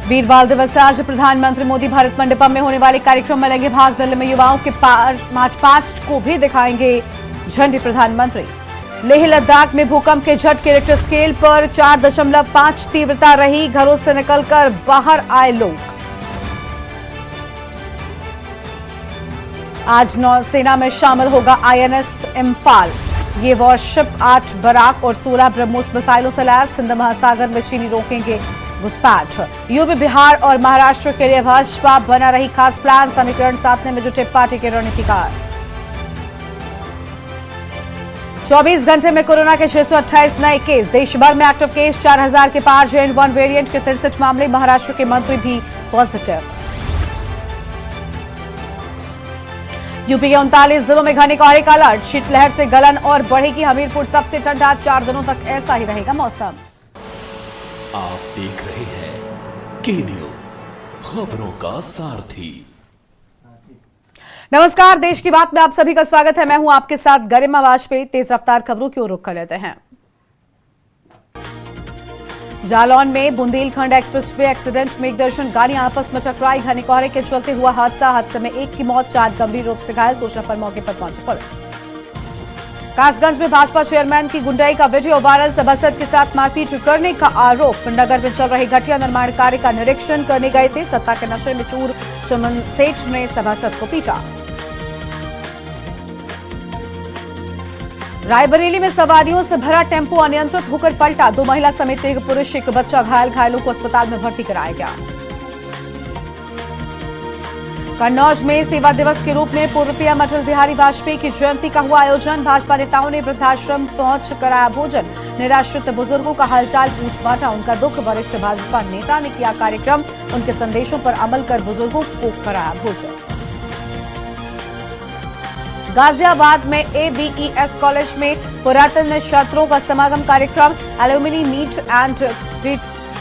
वीरवाल दिवस से आज प्रधानमंत्री मोदी भारत मंडपम में होने वाले कार्यक्रम में लेंगे भाग। दिल्ली में युवाओं के मार्च पास्ट को भी दिखाएंगे झंडी प्रधानमंत्री। लेह लद्दाख में भूकंप के झटके रिक्टर स्केल पर 4.5 तीव्रता रही। घरों से निकलकर बाहर आए लोग। आज नौसेना में शामिल होगा INS इम्फाल। ये वॉरशिप 8 बराक और 16 ब्रह्मोस मिसाइलों से लैस। हिंद महासागर में चीनी रोकेंगे घुसपैठ। यूपी, बिहार और महाराष्ट्र के लिए भाजपा बना रही खास प्लान। समीकरण साधने में जुटे पार्टी के रणनीतिकार। 24 घंटे में कोरोना के 628 नए केस। देश भर में एक्टिव केस 4000 के पार। JN.1 वेरिएंट के 63 मामले। महाराष्ट्र के मंत्री भी पॉजिटिव। यूपी के 39 जिलों में घने कोहरे का अलर्ट। शीतलहर से गलन और बढ़ेगी। हमीरपुर सबसे ठंडा। 4 दिनों तक ऐसा ही रहेगा मौसम। आप देख रहे हैं के न्यूज, खबरों का सारथी। नमस्कार, देश की बात में आप सभी का स्वागत है। मैं हूं आपके साथ गरिमा वाजपेयी। तेज रफ्तार खबरों की ओर रुख कर लेते हैं। जालौन में बुंदेलखंड एक्सप्रेस वे एक्सीडेंट में एक दर्जन गाड़ियां आपस में टकराई। घने कोहरे के चलते हुआ हादसे में एक की मौत, 4 गंभीर रूप से घायल। सूचना पर मौके पर पहुंची पुलिस। कासगंज में भाजपा चेयरमैन की गुंडाई का वीडियो वायरल। सभासद के साथ मारपीट करने का आरोप। नगर में चल रहे घटिया निर्माण कार्य का निरीक्षण करने गए थे। सत्ता के नशे में चूर चमन सेठ ने सभासद को पीटा। रायबरेली में सवारियों से भरा टेम्पो अनियंत्रित होकर पलटा। 2 महिला समेत 1 पुरुष, 1 बच्चा घायल। घायलों को अस्पताल में भर्ती कराया गया। कन्नौज में सेवा दिवस के रूप में पूर्व पीएम अटल बिहारी वाजपेयी की जयंती का हुआ आयोजन। भाजपा नेताओं ने वृद्धाश्रम पहुंच कराया भोजन। निराश्रित बुजुर्गों का हालचाल पूछ बांटा, उनका दुख। वरिष्ठ भाजपा नेता ने किया कार्यक्रम। उनके संदेशों पर अमल कर बुजुर्गों को कराया भोजन। गाजियाबाद में ABES कॉलेज में पुरातन छात्रों का समागम कार्यक्रम। Alumni meet and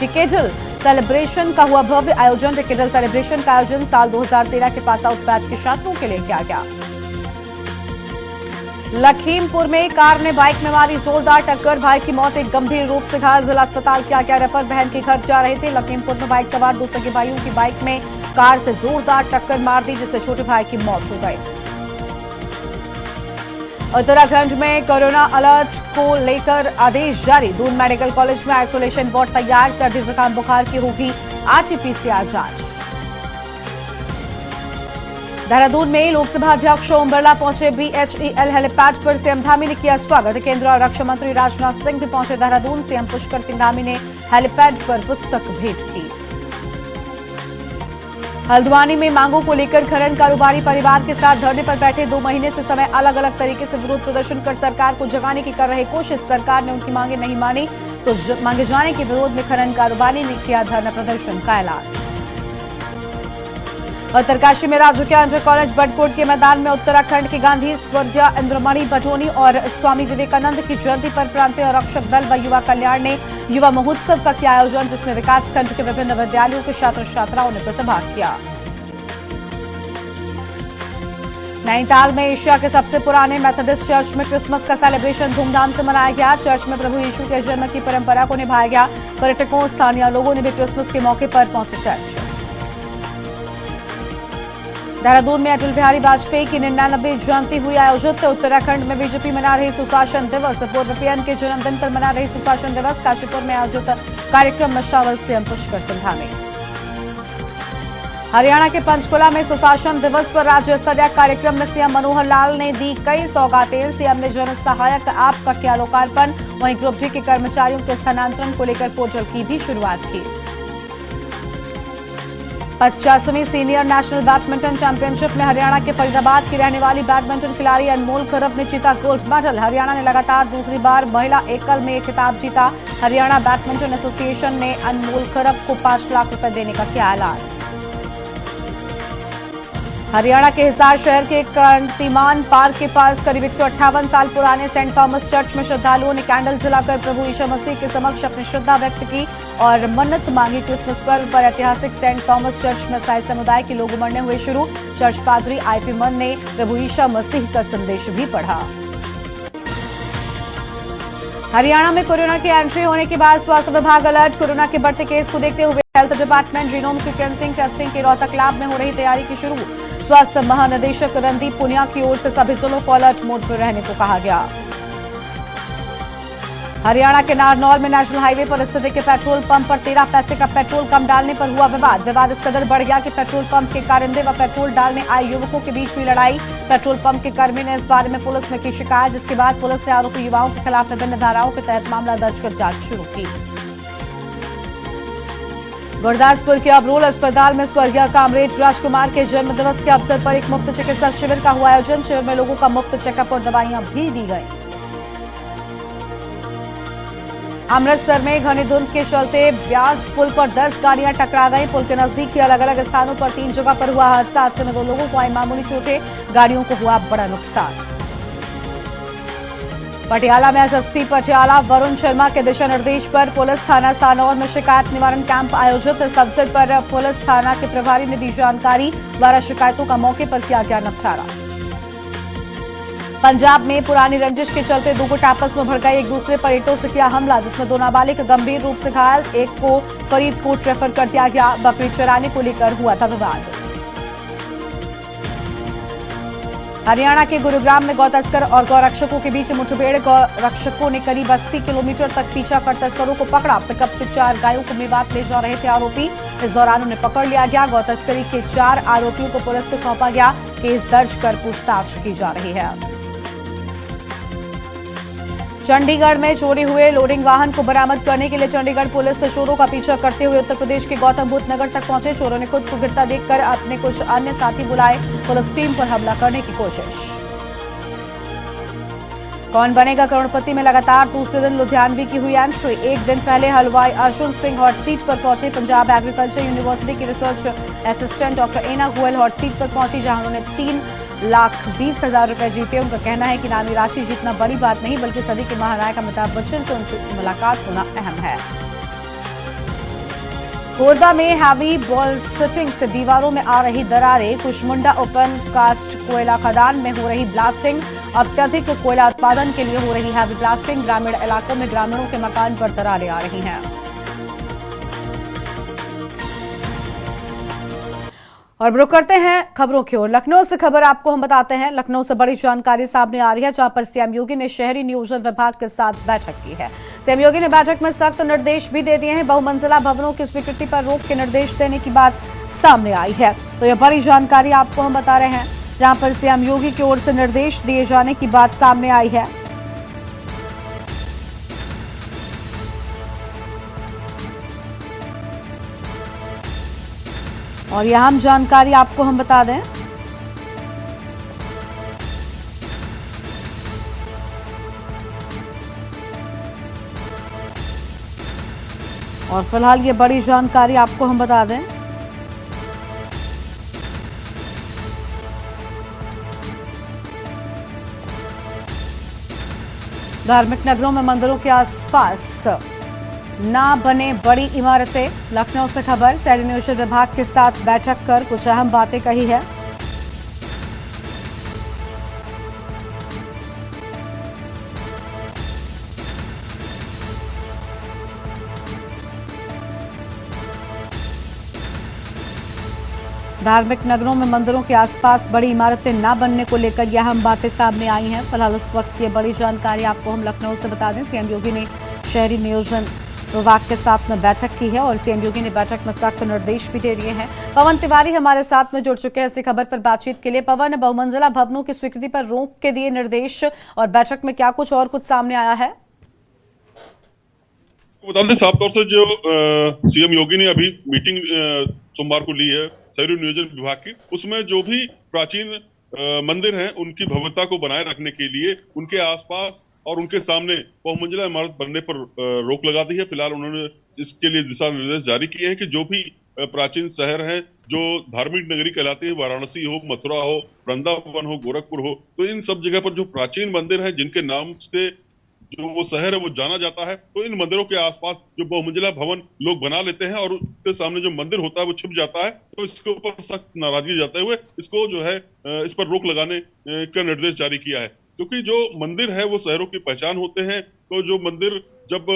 decadal celebration का हुआ भव्य आयोजन। डिकेडल सेलिब्रेशन का आयोजन साल 2013 के पास आउट बैच के छात्रों के लिए किया गया। लखीमपुर में कार ने बाइक में मारी जोरदार टक्कर। भाई की मौत, एक गंभीर रूप से घायल। जिला अस्पताल किया गया रेफर। बहन के घर जा रहे थे। लखीमपुर में बाइक सवार 2 सगे भाइयों की बाइक में कार से जोरदार टक्कर मार दी, जिससे छोटे भाई की मौत हो गई। उत्तराखंड में कोरोना अलर्ट को लेकर आदेश जारी। दून मेडिकल कॉलेज में आइसोलेशन वार्ड तैयार। सर्दी जुकाम बुखार की होगी RT-PCR जांच। देहरादून में लोकसभा अध्यक्ष ओम बिरला पहुंचे। BHEL हेलीपैड पर सीएम धामी ने किया स्वागत। केंद्रीय और रक्षा मंत्री राजनाथ सिंह भी पहुंचे देहरादून। सीएम पुष्कर सिंह धामी ने हेलीपैड पर पुस्तक भेंट की। हल्द्वानी में मांगों को लेकर खनन कारोबारी परिवार के साथ धरने पर बैठे। 2 महीने से समय अलग अलग तरीके से विरोध प्रदर्शन कर सरकार को जगाने की कर रहे कोशिश। सरकार ने उनकी मांगे नहीं मानी तो मांगे जाने के विरोध में खनन कारोबारी ने किया धरना प्रदर्शन का ऐलान। उत्तरकाशी में राजकीय इंटर कॉलेज बडकोट के मैदान में उत्तराखंड के गांधी स्वर्गीय इंद्रमणि बटोनी और स्वामी विवेकानंद की जयंती पर प्रांतीय रक्षक दल व युवा कल्याण ने युवा महोत्सव का किया आयोजन, जिसमें विकासखंड के विभिन्न विद्यालयों के छात्र छात्राओं ने प्रतिभाग किया। नैनीताल में एशिया के सबसे पुराने मेथोडिस्ट चर्च में क्रिसमस का सेलिब्रेशन धूमधाम से मनाया गया। चर्च में प्रभु यीशु के जन्म की परंपरा को निभाया गया। पर्यटकों, स्थानीय लोगों ने भी क्रिसमस के मौके पर पहुंचे चर्च। देहरादून में अटल बिहारी वाजपेयी की 99वीं जयंती हुई आयोजित। उत्तराखंड में बीजेपी मना रही सुशासन दिवस। पूर्व पीएम के जन्मदिन पर मना रही सुशासन दिवस। काशीपुर में आयोजित कार्यक्रम में शामिल सीएम पुष्कर सिंह धामी। हरियाणा के पंचकुला में सुशासन दिवस पर राज्य स्तरीय कार्यक्रम में सीएम मनोहर लाल ने दी कई सौगातें। सीएम ने जन सहायक ऐप का किया लोकार्पण। वहीं ग्रुप डी के कर्मचारियों के स्थानांतरण को लेकर पोर्टल की भी शुरुआत की। 50वीं सीनियर नेशनल बैडमिंटन चैंपियनशिप में हरियाणा के फरीदाबाद की रहने वाली बैडमिंटन खिलाड़ी अनमोल खरब ने जीता गोल्ड मेडल। हरियाणा ने लगातार दूसरी बार महिला एकल में खिताब जीता। हरियाणा बैडमिंटन एसोसिएशन ने अनमोल खरब को 5 लाख रुपए देने का किया ऐलान। हरियाणा के हिसार शहर के कांतिमान पार्क के पास करीब 158 साल पुराने सेंट थॉमस चर्च में श्रद्धालुओं ने कैंडल जलाकर प्रभु यीशु मसीह के समक्ष अपनी श्रद्धा व्यक्त की और मन्नत मांगी। क्रिसमस पर्व पर ऐतिहासिक सेंट थॉमस चर्च में ईसाई समुदाय के लोग उमड़ने हुए शुरू। चर्च पादरी IP मन ने प्रभु यीशु मसीह का संदेश भी पढ़ा। हरियाणा में कोरोना की एंट्री होने के बाद स्वास्थ्य विभाग अलर्ट। कोरोना के बढ़ते केस को देखते हुए health department genome sequencing testing के रोहतक लैब में हो रही तैयारी की शुरू। स्वास्थ्य महानिदेशक रणदीप पुनिया की ओर से सभी जिलों को अलर्ट मोड पर रहने को कहा गया। हरियाणा के नारनौल में नेशनल हाईवे पर स्थित के पेट्रोल पंप पर 13 पैसे का पेट्रोल कम डालने पर हुआ विवाद इस कदर बढ़ गया कि पेट्रोल पंप के कारिंदे व पेट्रोल डालने आए युवकों के बीच हुई लड़ाई। पेट्रोल पंप के कर्मी ने इस बारे में पुलिस में की शिकायत, जिसके बाद पुलिस ने आरोपी युवाओं के खिलाफ विभिन्न धाराओं के तहत मामला दर्ज कर जांच शुरू की। गुरदासपुर के अबरोल अस्पताल में स्वर्गीय कामरेज राजकुमार के जन्मदिवस के अवसर पर एक मुफ्त चिकित्सा शिविर का हुआ आयोजन। शिविर में लोगों का मुफ्त चेकअप और दवाइयां भी दी गई। अमृतसर में घनी धुंध के चलते ब्यास पुल पर 10 गाड़ियां टकरा गई। पुल के नजदीक ही अलग अलग स्थानों पर 3 जगह पर हुआ हादसा। हादसे में 2 लोगों को आई मामूली चोटें, गाड़ियों को हुआ बड़ा नुकसान। पटियाला में एसएसपी पटियाला वरुण शर्मा के दिशा निर्देश पर पुलिस थाना सानौर में शिकायत निवारण कैंप आयोजित। इस अवसर पर पुलिस थाना के प्रभारी ने दी जानकारी। 12 शिकायतों का मौके पर किया गया निपटारा। पंजाब में पुरानी रंजिश के चलते 2 गुट आपस में भड़क गए। एक दूसरे पर ईंटों से किया हमला, जिसमें 2 नाबालिग गंभीर रूप से घायल। एक को फरीदकोट रेफर कर दिया गया। बकरी चराने को लेकर हुआ था विवाद। हरियाणा के गुरुग्राम में गौ तस्कर और गौरक्षकों के बीच मुठभेड़। गौरक्षकों ने करीब 80 किलोमीटर तक पीछा कर तस्करों को पकड़ा। पिकअप से 4 गायों को मेवात ले जा रहे थे आरोपी। इस दौरान उन्हें पकड़ लिया गया। गौ तस्करी के 4 आरोपियों को पुलिस को सौंपा गया। केस दर्ज कर पूछताछ की जा रही है। चंडीगढ़ में चोरी हुए लोडिंग वाहन को बरामद करने के लिए चंडीगढ़ पुलिस चोरों का पीछा करते हुए उत्तर प्रदेश के गौतम बुद्ध नगर तक पहुंचे। चोरों ने खुद को गिरता देखकर अपने कुछ अन्य साथी बुलाए। पुलिस टीम पर हमला करने की कोशिश। कौन बनेगा करोड़पति में लगातार दूसरे दिन लुधियानवी की हुई एंट्री। एक दिन पहले हलवाई अर्जुन सिंह हॉट सीट पर पहुंचे। पंजाब एग्रीकल्चर यूनिवर्सिटी की रिसर्च असिस्टेंट डॉक्टर एना गोयल हॉट सीट पर पहुंची, जहां उन्होंने 3,20,000 रुपए जीते। उनका कहना है कि इनामी राशि जीतना बड़ी बात नहीं, बल्कि सदी के महानायक अमिताभ बच्चन से उनसे मुलाकात होना अहम है। कोरबा में हैवी बॉलसेटिंग से दीवारों में आ रही दरारें। कुशमुंडा ओपन कास्ट कोयला खदान में हो रही ब्लास्टिंग। अत्यधिक कोयला उत्पादन के लिए हो रही हैवी ब्लास्टिंग। ग्रामीण इलाकों में ग्रामीणों के मकान पर दरारें आ रही हैं। और रुक करते हैं खबरों की ओर। लखनऊ से खबर आपको हम बताते हैं। लखनऊ से बड़ी जानकारी सामने आ रही है, जहां पर सीएम योगी ने शहरी नियोजन विभाग के साथ बैठक की है। सीएम योगी ने बैठक में सख्त निर्देश भी दे दिए हैं। बहुमंजिला भवनों की स्वीकृति पर रोक के निर्देश देने की बात सामने आई है। तो यह बड़ी जानकारी आपको हम बता रहे हैं, जहां पर सीएम योगी की ओर से निर्देश दिए जाने की बात सामने आई है। और यह अहम जानकारी आपको हम बता दें, और फिलहाल ये बड़ी जानकारी आपको हम बता दें, धार्मिक नगरों में मंदिरों के आसपास ना बने बड़ी इमारतें। लखनऊ से खबर, शहरी नियोजन विभाग के साथ बैठक कर कुछ अहम बातें कही है। धार्मिक नगरों में मंदिरों के आसपास बड़ी इमारतें ना बनने को लेकर यह अहम बातें सामने आई हैं। फिलहाल इस वक्त ये बड़ी जानकारी आपको हम लखनऊ से बता दें। सीएम योगी ने शहरी नियोजन विभाग के साथ में बैठक की है और सीएम योगी ने बैठक में सख्त निर्देश भी दे दिए हैं। पवन तिवारी हमारे साथ में जुड़ चुके हैं इसी खबर पर बातचीत के लिए। पवन, बहुमंजिला भवनों की स्वीकृति पर रोक के दिए निर्देश और बैठक में क्या कुछ और कुछ सामने आया है? बता दें, साफ तौर से जो सीएम योगी ने अभी मीटिंग सोमवार को ली है शहरी नियोजन विभाग की, उसमें जो भी प्राचीन मंदिर हैं उनकी भव्यता को बनाए रखने के लिए उनके आसपास और उनके सामने बहुमंजिला इमारत बनने पर रोक लगा दी है। फिलहाल उन्होंने इसके लिए दिशा निर्देश जारी किए हैं कि जो भी प्राचीन शहर हैं, जो धार्मिक नगरी कहलाती है, वाराणसी हो, मथुरा हो, वृंदावन हो, गोरखपुर हो, तो इन सब जगह पर जो प्राचीन मंदिर हैं जिनके नाम से जो वो शहर है वो जाना जाता है, तो इन मंदिरों के आसपास जो बहुमंजिला भवन लोग बना लेते हैं और उसके सामने जो मंदिर होता है वो छिप जाता है, तो इसके ऊपर सख्त नाराजगी जताते हुए इसको जो है इस पर रोक लगाने का निर्देश जारी किया है। क्योंकि जो मंदिर है वो शहरों की पहचान होते हैं। तो जो मंदिर जब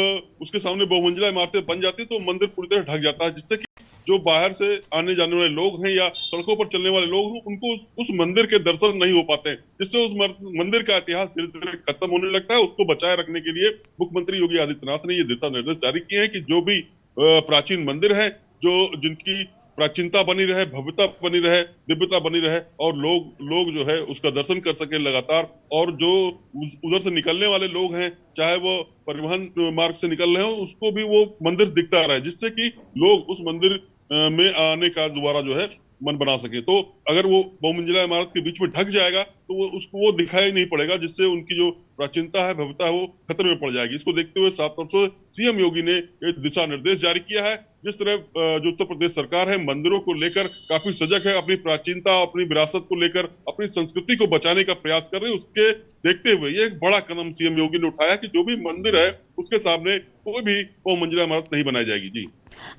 उसके सामने बहुमंजिला इमारतें बन जाती है तो मंदिर पूरी तरह ढक जाता है, जिससे कि जो बाहर से आने जाने वाले लोग हैं या सड़कों पर चलने वाले लोग हैं उनको उस मंदिर के दर्शन नहीं हो पाते हैं, जिससे उस मंदिर का इतिहास धीरे धीरे खत्म होने लगता है। उसको बचाए रखने के लिए मुख्यमंत्री योगी आदित्यनाथ ने ये दिशा निर्देश जारी किए हैं कि जो भी प्राचीन मंदिर है, जो जिनकी प्राचीनता बनी रहे, भव्यता बनी रहे, दिव्यता बनी रहे और लोग जो है उसका दर्शन कर सके लगातार। और जो उधर से निकलने वाले लोग हैं, चाहे वो परिवहन मार्ग से निकल रहे हो, उसको भी वो मंदिर दिखता रहे, जिससे कि लोग उस मंदिर में आने का दोबारा जो है मन बना सके। तो अगर वो बहुमंजिला इमारत के बीच में ढक जाएगा तो वो उसको वो दिखाई नहीं पड़ेगा, जिससे उनकी जो प्राचीनता है, भव्यता है, वो खतरे में पड़ जाएगी। इसको देखते हुए साफ तौर से सीएम योगी ने एक दिशा निर्देश जारी किया है। जिस तरह जो उत्तर प्रदेश सरकार है मंदिरों को लेकर काफी सजग है, अपनी प्राचीनता, अपनी विरासत को लेकर, अपनी संस्कृति को बचाने का प्रयास कर रही है, उसके देखते हुए ये एक बड़ा कदम सीएम योगी ने उठाया कि जो भी मंदिर है उसके सामने कोई भी बहुमंजिला इमारत नहीं बनाई जाएगी। जी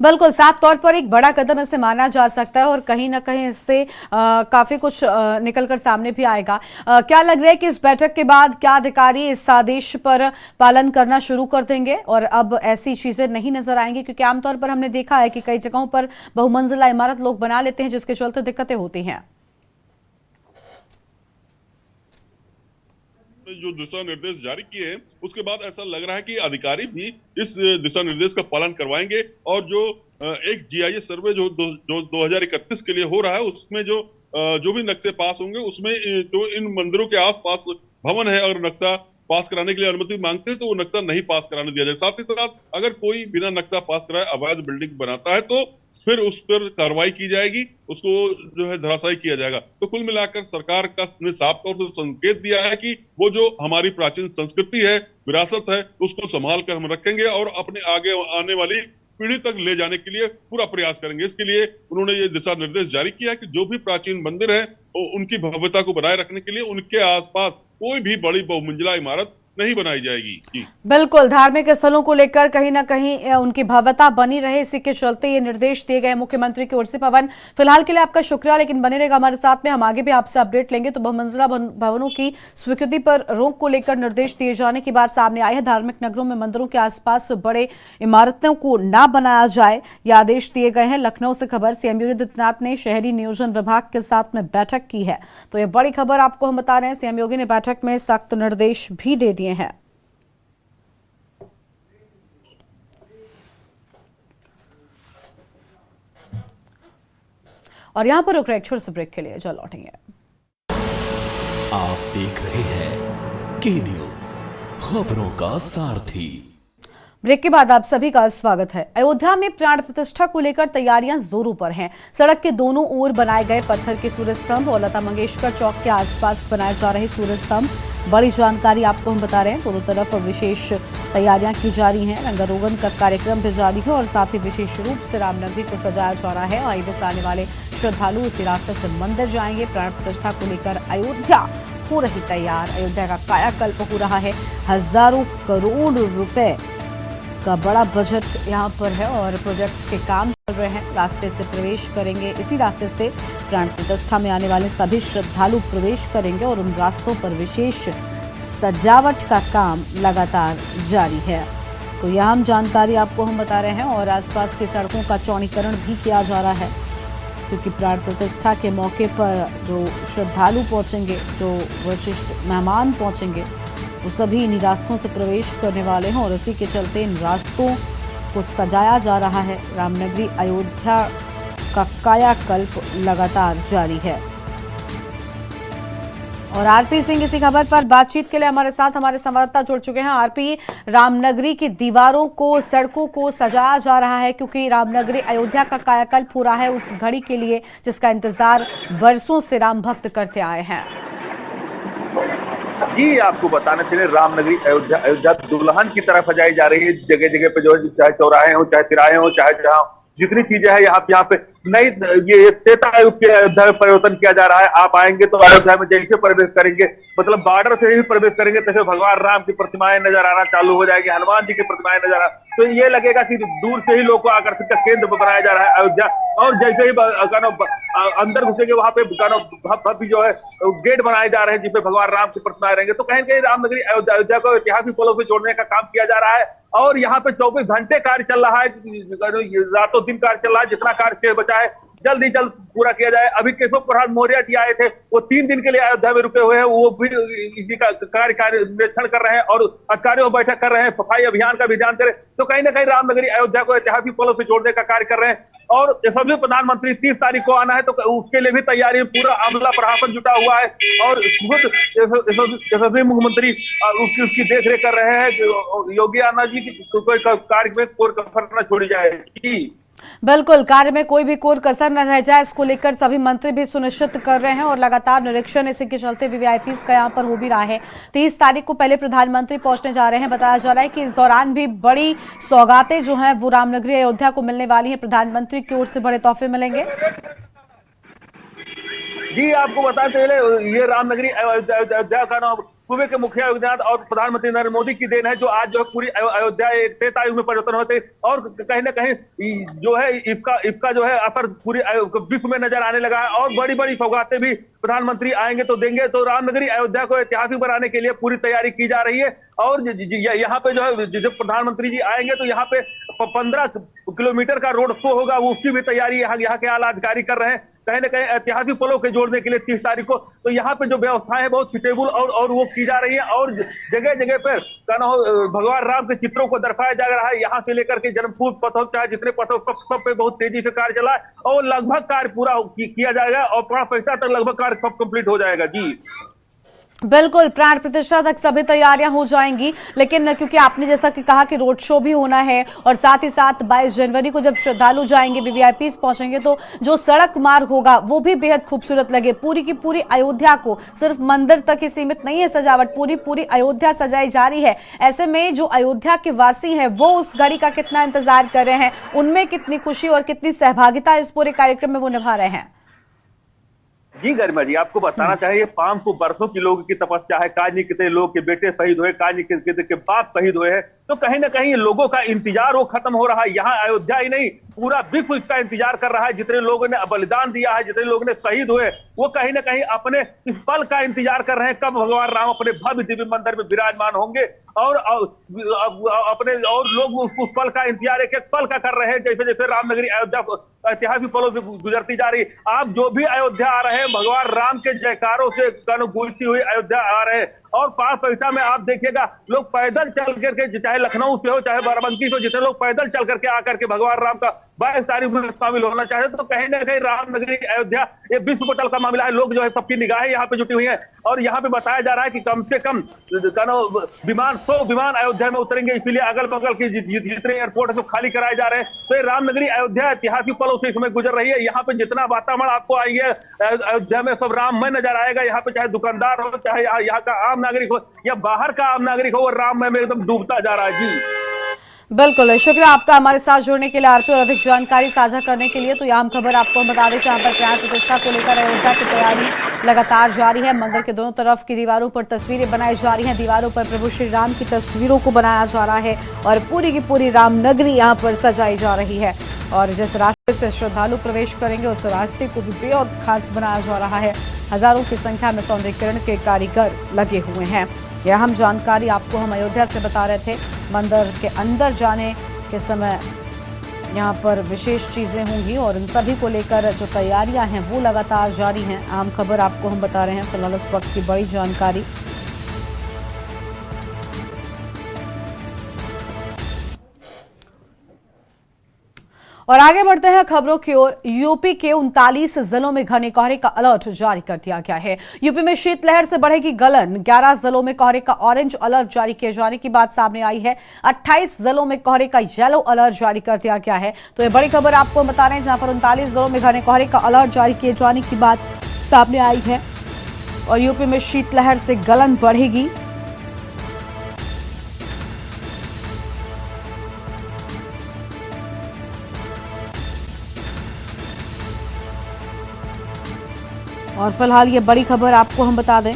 बिल्कुल, साफ तौर पर एक बड़ा कदम इसे माना जा सकता है और कहीं ना कहीं इससे काफी कुछ निकलकर सामने भी आएगा। क्या लग रहा है कि इस बैठक के बाद क्या अधिकारी इस आदेश पर पालन करना शुरू कर देंगे और अब ऐसी चीजें नहीं नजर आएंगी? क्योंकि आमतौर पर हमने देखा है कि कई जगहों पर बहुमंजिला इमारत लोग बना लेते हैं, जिसके चलते दिक्कतें होती हैं। जो दिशा निर्देश जारी किए हैं उसके बाद ऐसा लग रहा है कि अधिकारी भी इस दिशा निर्देश का पालन करवाएंगे और जो एक जीआईएस सर्वे जो 2031 के लिए हो रहा है उसमें जो भी नक्शे पास होंगे उसमें जो इन मंदिरों के आसपास भवन है अगर नक्शा पास कराने के लिए अनुमति मांगते हैं तो वो नक्शा नहीं पास कराने दिया जाए। साथ ही साथ अगर कोई बिना नक्शा पास कराए अवैध बिल्डिंग बनाता है तो फिर उस पर कार्रवाई की जाएगी, उसको जो है धराशायी किया जाएगा। तो कुल मिलाकर सरकार का ने साफ तौर से संकेत दिया है कि वो जो हमारी प्राचीन संस्कृति है, विरासत है, उसको संभाल कर हम रखेंगे और अपने आगे आने वाली पीढ़ी तक ले जाने के लिए पूरा प्रयास करेंगे। इसके लिए उन्होंने ये दिशा निर्देश जारी किया कि जो भी प्राचीन मंदिर है उनकी भव्यता को बनाए रखने के लिए उनके आसपास कोई भी बड़ी बहुमंजिला इमारत नहीं बनाई जाएगी। बिल्कुल, धार्मिक स्थलों को लेकर कहीं ना कहीं उनकी भव्यता बनी रहे, इसी के चलते ये निर्देश दिए गए मुख्यमंत्री की ओर से। पवन, फिलहाल के लिए आपका शुक्रिया, लेकिन बने रहेगा हमारे साथ में, हम आगे भी आपसे अपडेट लेंगे। तो बहुमंजिला भवनों की स्वीकृति पर रोक को लेकर निर्देश दिए जाने की बात सामने आई है। धार्मिक नगरों में मंदिरों के आसपास बड़े इमारतों को ना बनाया जाए, ये आदेश दिए गए हैं। लखनऊ से खबर, सीएम योगी आदित्यनाथ ने शहरी नियोजन विभाग के साथ में बैठक की है। तो ये बड़ी खबर आपको हम बता रहे हैं, सीएम योगी ने बैठक में सख्त निर्देश भी दे दिए हैं। और यहां पर रुक रहे एक छोटे से ब्रेक के लिए, चल लौटेंगे। आप देख रहे हैं के न्यूज, खबरों का सारथी। ब्रेक के बाद आप सभी का स्वागत है। अयोध्या में प्राण प्रतिष्ठा को लेकर तैयारियां जोरों पर हैं। सड़क के दोनों ओर बनाए गए पत्थर के सूर्य स्तंभ और लता मंगेशकर चौक के आसपास बनाए जा रहे सूर्य स्तंभ, बड़ी जानकारी आपको हम बता रहे हैं। दोनों तरफ विशेष तैयारियां की जा रही हैं, रंगारोगन का कार्यक्रम भी जारी है और साथ ही विशेष रूप से रामनगरी को सजाया जा रहा है। हाईवे से आने वाले श्रद्धालु इसी रास्ते से मंदिर जाएंगे। प्राण प्रतिष्ठा को लेकर अयोध्या हो रही तैयार, अयोध्या का कायाकल्प हो रहा है। हजारों करोड़ रुपए का बड़ा बजट यहाँ पर है और प्रोजेक्ट्स के काम चल रहे हैं। रास्ते से प्रवेश करेंगे, इसी रास्ते से प्राण प्रतिष्ठा में आने वाले सभी श्रद्धालु प्रवेश करेंगे और उन रास्तों पर विशेष सजावट का काम लगातार जारी है। तो यह हम जानकारी आपको हम बता रहे हैं और आसपास की सड़कों का चौड़ीकरण भी किया जा रहा है, क्योंकि प्राण प्रतिष्ठा के मौके पर जो श्रद्धालु पहुंचेंगे, जो विशिष्ट मेहमान पहुंचेंगे, वो सभी इन रास्तों से प्रवेश करने वाले हैं और इसी के चलते इन रास्तों को सजाया जा रहा है। रामनगरी अयोध्या का कायाकल्प लगातार जारी है। और आरपी सिंह इसी खबर पर बातचीत के लिए हमारे साथ हमारे संवाददाता जुड़ चुके हैं। आरपी, रामनगरी की दीवारों को, सड़कों को सजाया जा रहा है क्योंकि रामनगरी अयोध्या का कायाकल्प हो रहा है, उस घड़ी के लिए जिसका इंतजार बरसों से राम भक्त करते आए हैं। जी, आपको बताना चाहिए रामनगरी अयोध्या दुल्हन की तरफ सजाई जा रही है। जगह जगह पे जो चाहे चौराहे हो, चाहे तिराहे हो, चाहे जहाँ जितनी चीजें हैं यहाँ पे नई ये त्रेता युग के अयोध्या में परिवर्तन किया जा रहा है। आप आएंगे तो अयोध्या में जैसे प्रवेश करेंगे मतलब बॉर्डर से ही प्रवेश करेंगे तैसे भगवान राम की प्रतिमाएं नजर आना चालू हो जाएगी, हनुमान जी की प्रतिमाएं नजर आ, तो ये लगेगा कि दूर से ही लोग को आकर्षित का केंद्र बनाया जा रहा है अयोध्या। और जैसे ही अंदर घुसेंगे वहां पे भव्य जो है गेट बनाए जा रहे हैं जिसमें भगवान राम की प्रतिमाएं रहेंगे। तो कहीं ना कहीं रामनगरी अयोध्या को ऐतिहासिक पलों से जोड़ने का काम किया जा रहा है। और यहाँ पे 24 घंटे कार्य चल रहा है, रातों दिन कार्य चल रहा है, जितना कार्य शेष बचा है जल्द ही जल्द पूरा किया जाए। अभी केशव प्रसाद मौर्य जी आए थे, वो 3 दिन के लिए अयोध्या में रुके हुए हैं, वो भी इसी का कार्य निरीक्षण कर रहे हैं और अधिकारियों बैठक कर रहे हैं, सफाई अभियान का भी ध्यान दे रहे हैं। तो कहीं ना कहीं रामनगरी अयोध्या को ऐतिहासिक पलों से जोड़ने का कार्य कर रहे हैं। और सभी प्रधानमंत्री 30 तारीख को आना है, तो उसके लिए भी तैयारी पूरा अमला प्रशासन जुटा हुआ है और खुद यशस्वी मुख्यमंत्री उसकी देखरेख कर रहे हैं। योगी आदित्यनाथ जी की कार्य में कोई कसर न छोड़ी जाएगी। बिल्कुल, कार्य में कोई भी कोई कसर न रह जाए, इसको लेकर सभी मंत्री भी सुनिश्चित कर रहे हैं और लगातार निरीक्षण इसी के चलते वीवीआईपी का यहाँ पर हो भी रहा है। 30 तारीख को पहले प्रधानमंत्री पहुंचने जा रहे हैं। बताया जा रहा है कि इस दौरान भी बड़ी सौगातें जो हैं वो रामनगरी अयोध्या को मिलने वाली है। प्रधानमंत्री की ओर से बड़े तोहफे मिलेंगे। जी आपको बताते चले, ये रामनगरी अयोध्या का नाम सूबे के मुखिया योगी और प्रधानमंत्री नरेंद्र मोदी की देन है, जो आज जो है पूरी अयोध्या एक त्रेतायुग में परिवर्तन होते और कहीं ना कहीं जो है इसका जो है असर पूरी विश्व में नजर आने लगा है। और बड़ी बड़ी सौगातें भी प्रधानमंत्री आएंगे तो देंगे। तो रामनगरी अयोध्या को ऐतिहासिक बनाने के लिए पूरी तैयारी की जा रही है। और यहाँ पे जो है जब प्रधानमंत्री जी आएंगे तो यहाँ पे 15 किलोमीटर का रोड शो होगा, वो उसकी भी तैयारी यहाँ के आला अधिकारी कर रहे हैं। कहीं ना कहीं ऐतिहासिक पलों के जोड़ने के लिए 30 तारीख को तो यहाँ पे जो व्यवस्थाएं है बहुत सुटेबल और वो की जा रही है। और जगह जगह पर भगवान राम के चित्रों को दर्शाया जा रहा है, यहाँ से लेकर के जन्मभूमि पथों चाहे जितने पथों सब पे बहुत तेजी से कार्य चला है और लगभग कार्य पूरा किया जाएगा और 5 पैसा तक लगभग कार्य सब कंप्लीट हो जाएगा। जी बिल्कुल, प्राण प्रतिष्ठा तक सभी तैयारियां हो जाएंगी। लेकिन क्योंकि आपने जैसा कि कहा कि रोड शो भी होना है और साथ ही साथ 22 जनवरी को जब श्रद्धालु जाएंगे, वीवीआईपी पहुंचेंगे, तो जो सड़क मार्ग होगा वो भी बेहद खूबसूरत लगे। पूरी की पूरी अयोध्या को सिर्फ मंदिर तक ही सीमित नहीं है सजावट, पूरी अयोध्या सजाई जा रही है। ऐसे में जो अयोध्या के वासी हैं वो उस घड़ी का कितना इंतजार कर रहे हैं, उनमें कितनी खुशी और कितनी सहभागिता इस पूरे कार्यक्रम में वो निभा रहे हैं। जी गरिमा जी, आपको बताना चाहिए 500 वर्षों की लोगों की तपस्या है। काजी कितने लोग के बेटे शहीद हुए, काजी के बाप शहीद हुए हैं। तो कहीं ना कहीं लोगों का इंतजार वो खत्म हो रहा है। यहाँ अयोध्या ही नहीं पूरा विश्व इसका इंतजार कर रहा है। जितने लोगों ने बलिदान दिया है, जितने लोगों ने शहीद हुए, वो कहीं ना कहीं अपने इस पल का इंतजार कर रहे हैं कब भगवान राम अपने भव्य दिव्य मंदिर में विराजमान होंगे। और अपने और लोग उस पल का इंतजार एक एक पल का कर रहे हैं। जैसे जैसे रामनगरी अयोध्या ऐतिहासिक पलों से गुजरती जा रही, आप जो भी अयोध्या आ रहे हैं भगवान राम के जयकारों से गूंजती हुई अयोध्या आ रहे हैं। और 5 पैसा में आप देखिएगा लोग पैदल चल करके, चाहे लखनऊ से हो चाहे बाराबंकी से हो, जितने लोग पैदल चल करके आकर के भगवान राम का 22 तारीख में शामिल होना चाहते। तो कहीं ना कहीं रामनगरी अयोध्या ये विश्व पटल का मामला है। लोग जो है सबकी निगाहें यहाँ पे जुटी हुई है और यहाँ पे बताया जा रहा है कि कम से कम 100 विमान अयोध्या में उतरेंगे। इसीलिए अगल बगल की जितने एयरपोर्ट है सब खाली कराए जा रहे हैं। तो रामनगरी अयोध्या ऐतिहासिक पलों से इसमें गुजर रही है। यहाँ पे जितना वातावरण आपको आएंगे अयोध्या में सब राममय नजर आएगा। यहाँ पे चाहे दुकानदार हो, चाहे यहाँ का आम नागरिक हो या बाहर का आम नागरिक हो, वो राममय में एकदम डूबता जा रहा है। जी बिल्कुल, शुक्रिया आपका हमारे साथ जुड़ने के लिए आरपी और अधिक जानकारी साझा करने के लिए। तो यह हम खबर आपको हम बता दें, जहां पर प्राण प्रतिष्ठा को लेकर अयोध्या की तैयारी लगातार जारी है। मंदिर के दोनों तरफ की दीवारों पर तस्वीरें बनाई जा रही हैं, दीवारों पर प्रभु श्री राम की तस्वीरों को बनाया जा रहा है और पूरी की पूरी रामनगरी यहाँ पर सजाई जा रही है। और जिस रास्ते से श्रद्धालु प्रवेश करेंगे उस रास्ते को भी बेहद खास बनाया जा रहा है। हजारों की संख्या में सौंदर्यीकरण के कारीगर लगे हुए हैं। यह अहम जानकारी आपको हम अयोध्या से बता रहे थे। मंदिर के अंदर जाने के समय यहाँ पर विशेष चीज़ें होंगी और इन सभी को लेकर जो तैयारियां हैं वो लगातार जारी हैं। अहम खबर आपको हम बता रहे हैं फिलहाल इस वक्त की बड़ी जानकारी। और आगे बढ़ते हैं खबरों की ओर। यूपी के 39 जिलों में घने कोहरे का अलर्ट जारी कर दिया गया है। यूपी में शीतलहर से बढ़ेगी गलन। 11 जिलों में कोहरे का ऑरेंज अलर्ट जारी किए जाने की बात सामने आई है। 28 जिलों में कोहरे का येलो अलर्ट जारी कर दिया गया है। तो ये बड़ी खबर आपको बता रहे हैं, जहां पर 39 जिलों में घने कोहरे का अलर्ट जारी किए जाने की बात सामने आई है और यूपी में शीतलहर से गलन बढ़ेगी। और फिलहाल ये बड़ी खबर आपको हम बता दें,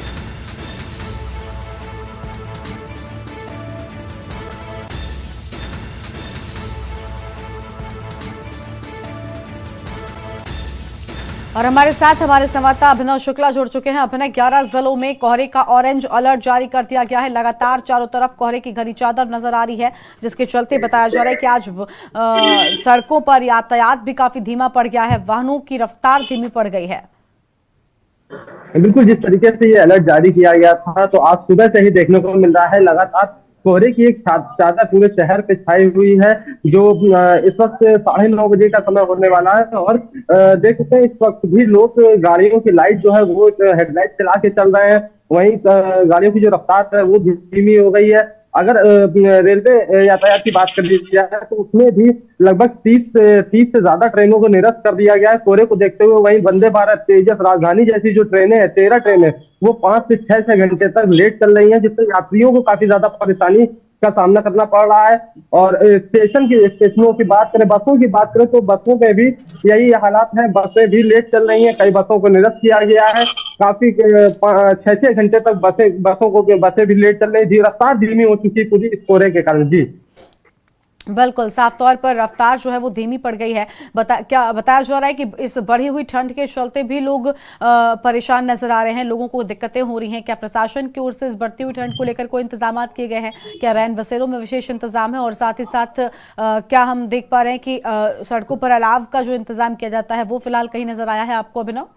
और हमारे साथ हमारे संवाददाता अभिनव शुक्ला जुड़ चुके हैं। अभिनव, 11 जिलों में कोहरे का ऑरेंज अलर्ट जारी कर दिया गया है। लगातार चारों तरफ कोहरे की घनी चादर नजर आ रही है, जिसके चलते बताया जा रहा है कि आज सड़कों पर यातायात भी काफी धीमा पड़ गया है, वाहनों की रफ्तार धीमी पड़ गई है। बिल्कुल, जिस तरीके से ये अलर्ट जारी किया गया था तो आज सुबह से ही देखने को मिल रहा है लगातार कोहरे की एक चादर पूरे शहर पे छाई हुई है, जो इस वक्त 9:30 बजे का समय होने वाला है। और देख सकते हैं इस वक्त भी लोग गाड़ियों की लाइट जो है वो हेडलाइट चला के चल रहे हैं, वहीं गाड़ियों की जो रफ्तार है वो धीमी हो गई है। अगर रेलवे यातायात की बात कर ली जाए तो उसमें भी लगभग 30 से ज्यादा ट्रेनों को निरस्त कर दिया गया है कोहरे को देखते हुए। वहीं वंदे भारत, तेजस, राजधानी जैसी जो ट्रेनें हैं, 13 ट्रेनें, वो 5 से 6 घंटे तक लेट चल रही हैं, जिससे यात्रियों को काफी ज्यादा परेशानी का सामना करना पड़ रहा है। और स्टेशनों की बात करें, बसों की बात करें तो बसों पे भी यही हालात है, बसें भी लेट चल रही हैं, कई बसों को निरस्त किया गया है। काफी 6 घंटे तक बसें भी लेट चल रही है। रफ्तार धीमी हो चुकी है पूरी इस कोहरे के कारण। जी बिल्कुल, साफ तौर पर रफ्तार जो है वो धीमी पड़ गई है। बताया जा रहा है कि इस बढ़ी हुई ठंड के चलते भी लोग परेशान नजर आ रहे हैं, लोगों को दिक्कतें हो रही हैं। क्या प्रशासन की ओर से इस बढ़ती हुई ठंड को लेकर कोई इंतजाम किए गए हैं? क्या रैन बसेरों में विशेष इंतजाम है? और साथ ही साथ क्या हम देख पा रहे हैं कि सड़कों पर अलाव का जो इंतजाम किया जाता है वो फिलहाल कहीं नजर आया है आपको, अभिनव?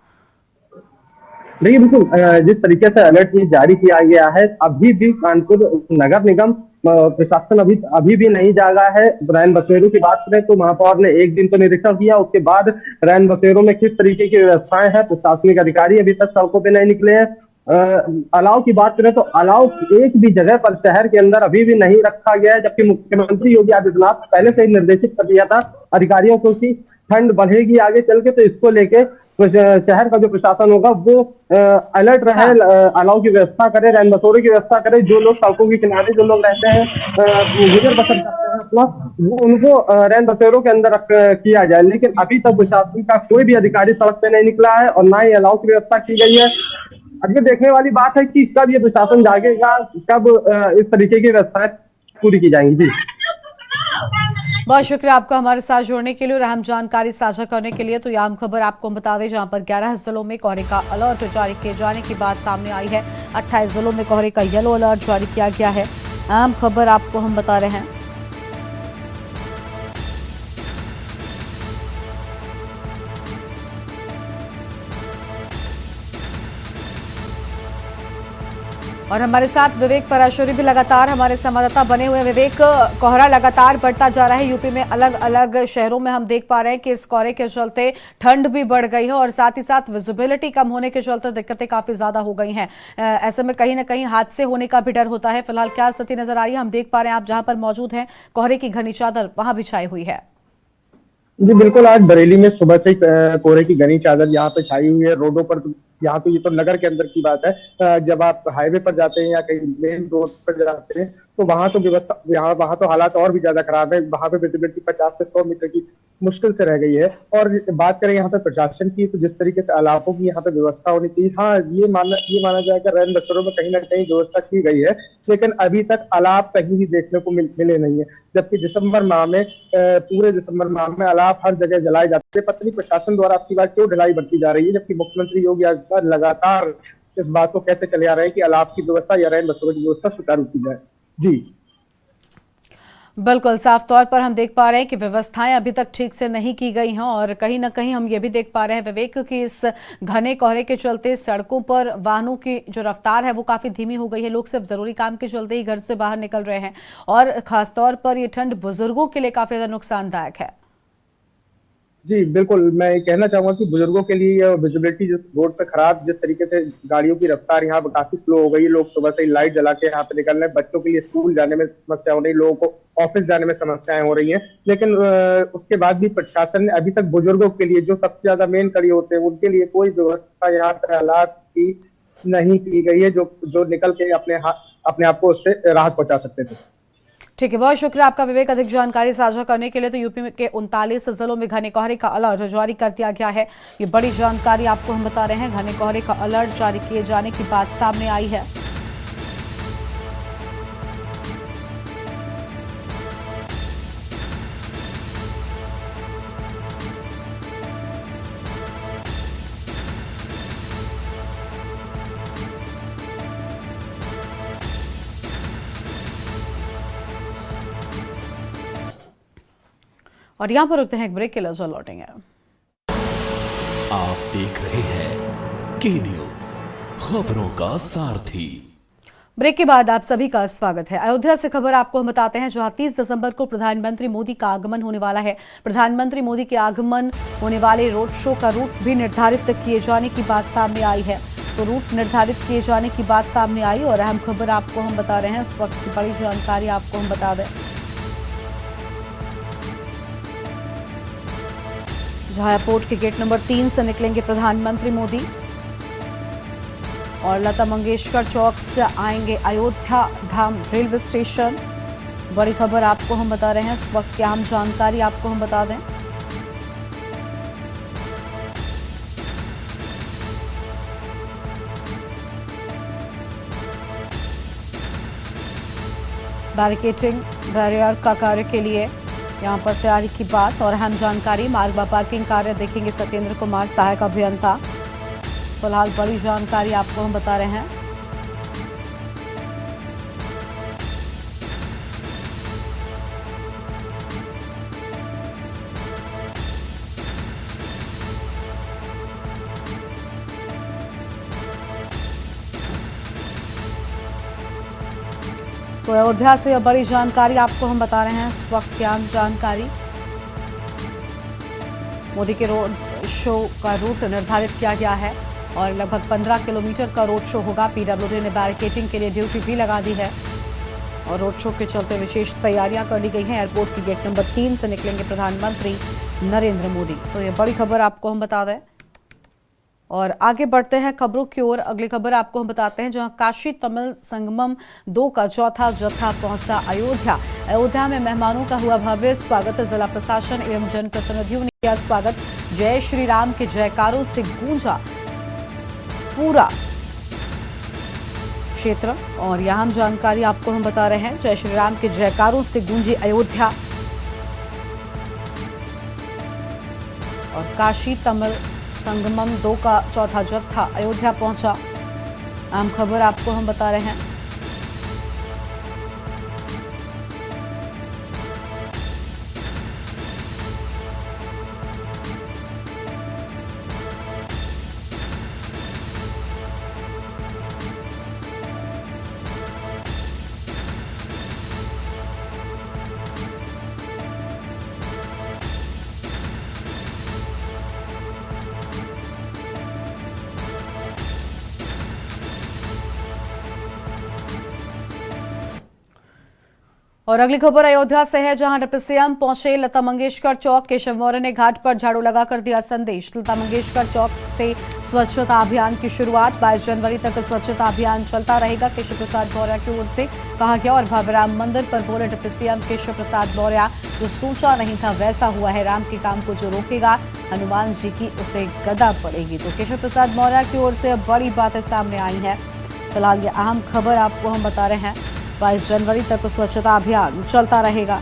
देखिए, बिल्कुल जिस तरीके से अलर्ट जारी किया गया है, अभी भी कानपुर नगर निगम प्रशासन अभी भी नहीं जागा है। रैन बसेरों की बात करें तो महापौर ने एक दिन तो निरीक्षण किया, उसके बाद रैन बसेरों में किस तरीके की व्यवस्थाएं हैं, प्रशासनिक अधिकारी अभी तक सड़कों पे नहीं निकले हैं। अलाव की बात करें तो अलाव एक भी जगह पर शहर के अंदर अभी भी नहीं रखा गया है, जबकि मुख्यमंत्री योगी आदित्यनाथ पहले से ही निर्देशित कर दिया था अधिकारियों को कि ठंड बढ़ेगी आगे चल के, तो इसको लेके शहर का जो प्रशासन होगा वो अलर्ट रहे, अलाव की व्यवस्था करे, रैन बसेरों की व्यवस्था करे। जो लोग सड़कों के किनारे जो लोग रहते हैं, गुजर बसर करते हैं अपना, वो उनको रैन बसेरों के अंदर किया जाए। लेकिन अभी तक प्रशासन का कोई भी अधिकारी सड़क पे नहीं निकला है और ना ही अलाव की व्यवस्था की गई है। अब ये देखने वाली बात है कि कब ये प्रशासन जागेगा, कब इस तरीके की व्यवस्थाएं पूरी की जाएंगी। जी बहुत शुक्रिया आपका हमारे साथ जुड़ने के लिए और अहम जानकारी साझा करने के लिए। तो यह अहम खबर आपको हम बता दें, जहां पर 11 जिलों में कोहरे का अलर्ट जारी किए जाने की बात सामने आई है। 28 जिलों में कोहरे का येलो अलर्ट जारी किया गया है। अहम खबर आपको हम बता रहे हैं। और हमारे साथ विवेक पराशुरी भी लगातार हमारे संवाददाता बने हुए हैं। विवेक, कोहरा लगातार बढ़ता जा रहा है यूपी में, अलग अलग शहरों में हम देख पा रहे हैं कि इस कोहरे के चलते ठंड भी बढ़ गई है और साथ ही साथ विजिबिलिटी कम होने के चलते दिक्कतें काफी ज्यादा हो गई हैं। ऐसे में कहीं ना कहीं हादसे होने का भी डर होता है। फिलहाल क्या स्थिति नजर आ रही है? हम देख पा रहे हैं आप जहां पर मौजूद हैं, कोहरे की घनी चादर वहां भी छाई हुई है। जी बिल्कुल, आज बरेली में सुबह से कोहरे की घनी चादर यहाँ पे छाई हुई है। रोडों पर यहाँ तो ये तो नगर के अंदर की बात है, जब आप हाईवे पर जाते हैं या कहीं मेन रोड पर जाते हैं तो वहां तो व्यवस्था वहां तो हालात और भी ज्यादा खराब है। वहां पे विजिबिलिटी 50 से 100 मीटर की मुश्किल से रह गई है। और बात करें यहाँ पे प्रशासन की, तो जिस तरीके से अलावों की यहाँ पे व्यवस्था होनी चाहिए, हाँ ये माना जाएगा रैन बसेरों में कहीं ना कहीं व्यवस्था की गई है, लेकिन अभी तक अलाव कहीं भी देखने को मिले नहीं है। जबकि दिसंबर माह में पूरे दिसंबर माह में अलाव हर जगह जलाए जाते हैं। पता नहीं प्रशासन द्वारा आपकी बात क्यों ढिलाई बढ़ती जा रही है, जबकि मुख्यमंत्री योगी आदित्यनाथ लगातार इस बात को कहते चले आ रहे हैं कि अलाव की व्यवस्था या रैन बसेरों की व्यवस्था सुचारू की जाए। जी बिल्कुल, साफ तौर पर हम देख पा रहे हैं कि व्यवस्थाएं अभी तक ठीक से नहीं की गई हैं और कहीं ना कहीं हम ये भी देख पा रहे हैं विवेक कि इस घने कोहरे के चलते सड़कों पर वाहनों की जो रफ्तार है वो काफी धीमी हो गई है। लोग सिर्फ जरूरी काम के चलते ही घर से बाहर निकल रहे हैं और खासतौर पर ये ठंड बुजुर्गों के लिए काफी ज्यादा नुकसानदायक है। जी बिल्कुल, मैं कहना चाहूंगा कि बुजुर्गों के लिए विजिबिलिटी रोड पे खराब, जिस तरीके से गाड़ियों की रफ्तार यहाँ पे काफी स्लो हो गई, लोग सुबह से ही लाइट जला के यहाँ पे निकल रहे हैं, बच्चों के लिए स्कूल जाने में समस्या हो रही, लोगों को ऑफिस जाने में समस्याएं हो रही हैं। लेकिन उसके बाद भी प्रशासन ने अभी तक बुजुर्गों के लिए, जो सबसे ज्यादा मेन कड़ी होते हैं, उनके लिए कोई व्यवस्था यहाँ पे हालात की नहीं की गई है जो निकल के अपने आप को उससे राहत पहुंचा सकते थे। ठीक है, बहुत शुक्रिया आपका विवेक अधिक जानकारी साझा करने के लिए। तो यूपी के 39 जिलों में घने कोहरे का अलर्ट जारी कर दिया गया है। ये बड़ी जानकारी आपको हम बता रहे हैं। घने कोहरे का अलर्ट जारी किए जाने की बात सामने आई है। और यहाँ पर रुकते हैं एक ब्रेक के लिए, जो लौटेंगे। आप देख रहे हैं के न्यूज, खबरों का सारथी। ब्रेक के बाद आप सभी का स्वागत है। अयोध्या से खबर आपको हम बताते हैं, जहां 30 दिसंबर को प्रधानमंत्री मोदी का आगमन होने वाला है। प्रधानमंत्री मोदी के आगमन होने वाले रोड शो का रूट भी निर्धारित किए जाने की बात सामने आई है। तो रूट निर्धारित किए जाने की बात सामने आई और अहम खबर आपको हम बता रहे हैं। इस वक्त की बड़ी जानकारी आपको हम बता दें, जहां एयरपोर्ट के गेट नंबर 3 से निकलेंगे प्रधानमंत्री मोदी और लता मंगेशकर चौक से आएंगे अयोध्या धाम रेलवे स्टेशन। बड़ी खबर आपको हम बता रहे हैं। इस वक्त की अहम जानकारी आपको हम बता दें, बैरिकेटिंग बैरियर का कार्य के लिए यहां पर तैयारी की बात और अहम जानकारी। मार्ग व पार्किंग कार्य देखेंगे सत्येंद्र कुमार, सहायक अभियंता। फिलहाल बड़ी जानकारी आपको हम बता रहे हैं। तो अयोध्या से बड़ी जानकारी आपको हम बता रहे हैं। इस वक्त की आम जानकारी, मोदी के रोड शो का रूट निर्धारित किया गया है और लगभग 15 किलोमीटर का रोड शो होगा। पीडब्ल्यूडी ने बैरिकेडिंग के लिए ड्यूटी भी लगा दी है और रोड शो के चलते विशेष तैयारियां कर ली गई हैं। एयरपोर्ट के गेट नंबर 3 से निकलेंगे प्रधानमंत्री नरेंद्र मोदी। तो ये बड़ी खबर आपको हम बता दें और आगे बढ़ते हैं खबरों की ओर। अगली खबर आपको हम बताते हैं, जहां काशी तमिल संगमम 2 का चौथा जत्था पहुंचा अयोध्या। अयोध्या में मेहमानों का हुआ भव्य स्वागत। जिला प्रशासन एवं जनप्रतिनिधियों ने किया स्वागत। जय श्री राम के जयकारों से गूंजा पूरा क्षेत्र और यहां हम जानकारी आपको हम बता रहे हैं। जय श्री राम के जयकारों से गूंजी अयोध्या और काशी तमिल संगमम 2 का चौथा जत्था अयोध्या पहुंचा। अहम खबर आपको हम बता रहे हैं। और अगली खबर अयोध्या से है, जहां डिप्टी सीएम पहुंचे लता मंगेशकर चौक। केशव मौर्य ने घाट पर झाड़ू लगाकर दिया संदेश। लता मंगेशकर चौक से स्वच्छता अभियान की शुरुआत। 22 जनवरी तक स्वच्छता अभियान चलता रहेगा, केशव प्रसाद मौर्य की ओर से कहा गया। और भव्य राम मंदिर पर बोले डिप्टी सीएम केशव प्रसाद मौर्य, जो सोचा नहीं था वैसा हुआ है। राम के काम को जो रोकेगा हनुमान जी की उसे गदा पड़ेगी। तो केशव प्रसाद मौर्य की ओर से बड़ी बातें सामने आई हैं। फिलहाल ये अहम खबर आपको हम बता रहे हैं। 22 जनवरी तक स्वच्छता अभियान चलता रहेगा।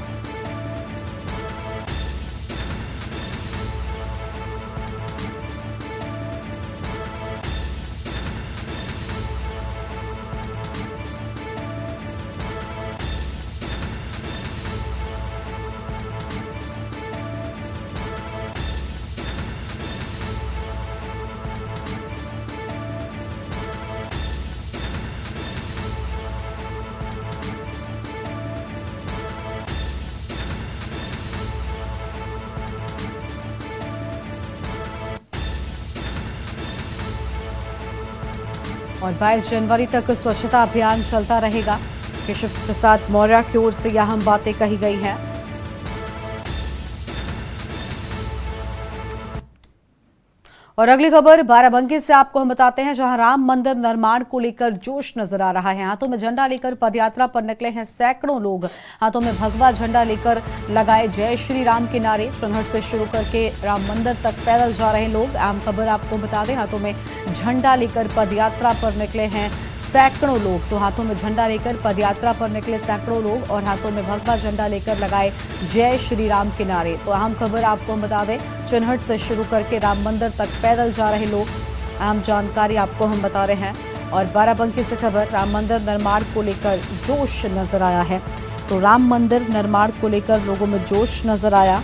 और 22 जनवरी तक स्वच्छता अभियान चलता रहेगा। केशव प्रसाद मौर्य की ओर से यह बातें कही गई हैं। और अगली खबर बाराबंकी से आपको हम बताते हैं, जहां राम मंदिर निर्माण को लेकर जोश नजर आ रहा है। हाथों में झंडा लेकर पदयात्रा पर निकले हैं सैकड़ों लोग। हाथों में भगवा झंडा लेकर लगाए जय श्री राम के नारे। चुनहट से शुरू करके राम मंदिर तक पैदल जा रहे लोग। आम खबर आपको बता दें, हाथों में झंडा लेकर पदयात्रा पर निकले हैं सैकड़ों लोग। तो हाथों में झंडा लेकर पदयात्रा पर निकले सैकड़ों लोग और हाथों में भगवा झंडा लेकर लगाए जय श्री राम के नारे। तो अहम खबर आपको हम बता दें, चुनहट से शुरू करके राम मंदिर तक पैदल जा रहे लोग। अहम जानकारी आपको हम बता रहे हैं। और बाराबंकी से खबर, राम मंदिर निर्माण को लेकर जोश नजर आया है। तो राम मंदिर निर्माण को लेकर लोगों में जोश नजर आया।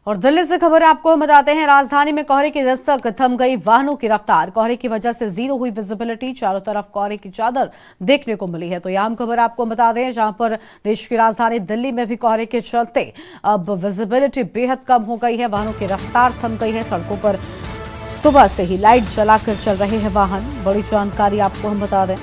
और दिल्ली से खबर आपको हम बताते हैं। राजधानी में कोहरे की दस्तक, थम गई वाहनों की रफ्तार। कोहरे की वजह से जीरो हुई विजिबिलिटी, चारों तरफ कोहरे की चादर देखने को मिली है। तो यह अहम खबर आपको बता दें, जहां पर देश की राजधानी दिल्ली में भी कोहरे के चलते अब विजिबिलिटी बेहद कम हो गई है। वाहनों की रफ्तार थम गई है। सड़कों पर सुबह से ही लाइट जलाकर चल रहे हैं वाहन। बड़ी जानकारी आपको हम बता दें।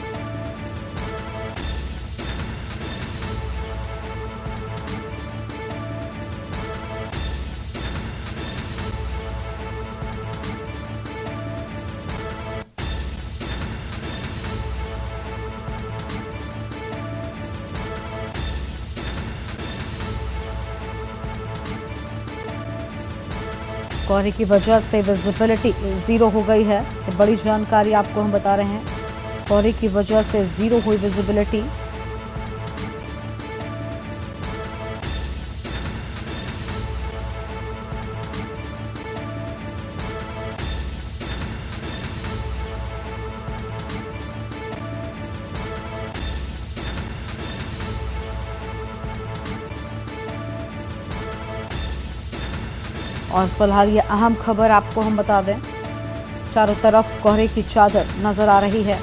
कोहरे की वजह से विजिबिलिटी जीरो हो गई है। ये बड़ी जानकारी आपको हम बता रहे हैं। कोहरे की वजह से जीरो हुई विजिबिलिटी। और फिलहाल ये अहम खबर आपको हम बता दें, चारों तरफ कोहरे की चादर नजर आ रही है।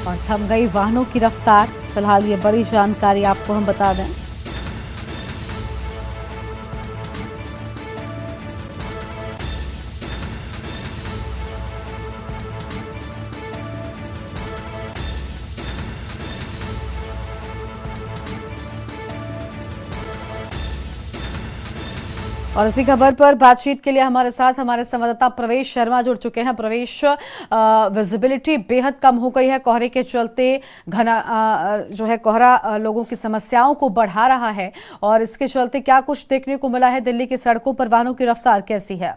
और थम गई वाहनों की रफ्तार। फिलहाल ये बड़ी जानकारी आपको हम बता दें। और इसी खबर पर बातचीत के लिए हमारे साथ हमारे संवाददाता प्रवेश शर्मा जुड़ चुके हैं। प्रवेश, विजिबिलिटी बेहद कम हो गई है कोहरे के चलते। घना जो है कोहरा लोगों की समस्याओं को बढ़ा रहा है, और इसके चलते क्या कुछ देखने को मिला है? दिल्ली की सड़कों पर वाहनों की रफ्तार कैसी है?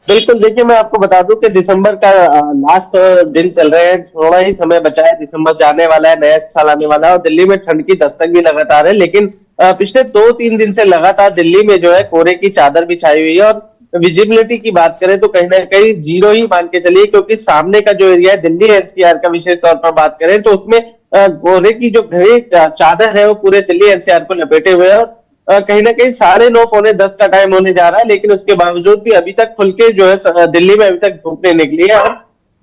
बिल्कुल, देखिए मैं आपको बता दूं कि दिसंबर का लास्ट दिन चल रहे हैं, थोड़ा ही समय बचा है, दिसंबर जाने वाला है, नया साल आने वाला है और दिल्ली में ठंड की दस्तक भी लगातार है। लेकिन पिछले 2-3 दिन से लगातार दिल्ली में जो है कोहरे की चादर बिछाई हुई है। और विजिबिलिटी की बात करें तो कहीं ना कहीं जीरो ही मान के चलिए, क्योंकि सामने का जो एरिया है दिल्ली एनसीआर का विशेष तौर पर बात करें तो उसमें कोहरे की जो घनी चादर है वो पूरे दिल्ली एनसीआर को लपेटे हुए है। और कहीं ना कहीं 9:30 पौने 10 का टाइम होने जा रहा है, लेकिन उसके बावजूद भी अभी तक खुल के जो है दिल्ली में अभी तक धूप नहीं निकली है। और